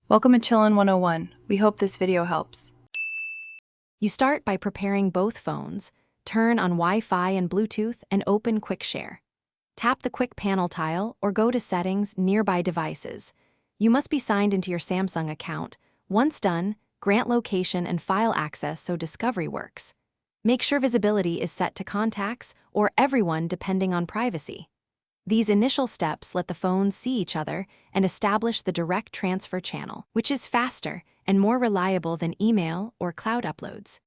Welcome to Chillin' 101. We hope this video helps. You start by preparing both phones, turn on Wi-Fi and Bluetooth, and open Quick Share. Tap the Quick Panel tile or go to Settings, Nearby Devices. You must be signed into your Samsung account. Once done, grant location and file access so discovery works. Make sure visibility is set to contacts or everyone depending on privacy. These initial steps let the phones see each other and establish the direct transfer channel, which is faster and more reliable than email or cloud uploads.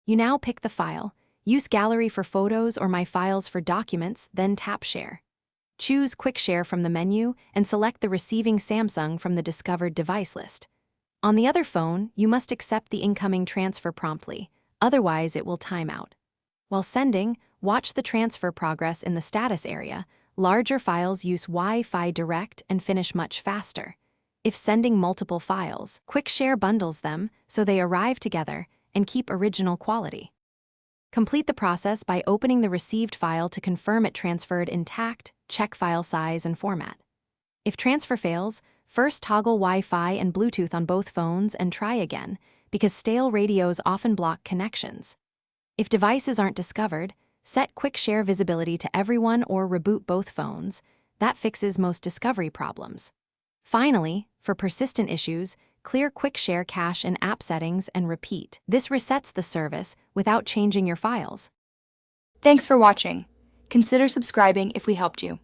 You now pick the file, use Gallery for photos or My Files for documents, then tap Share. Choose Quick Share from the menu and select the receiving Samsung from the discovered device list. On the other phone, you must accept the incoming transfer promptly, otherwise it will time out. While sending, watch the transfer progress in the status area. Larger files use Wi-Fi Direct and finish much faster. If sending multiple files, Quick Share bundles them so they arrive together and keep original quality. Complete the process by opening the received file to confirm it transferred intact, check file size and format. If transfer fails, first toggle Wi-Fi and Bluetooth on both phones and try again, because stale radios often block connections. If devices aren't discovered, set Quick Share visibility to everyone or reboot both phones. That fixes most discovery problems. Finally, for persistent issues, clear Quick Share cache in app settings and repeat. This resets the service without changing your files. Thanks for watching. Consider subscribing if we helped you.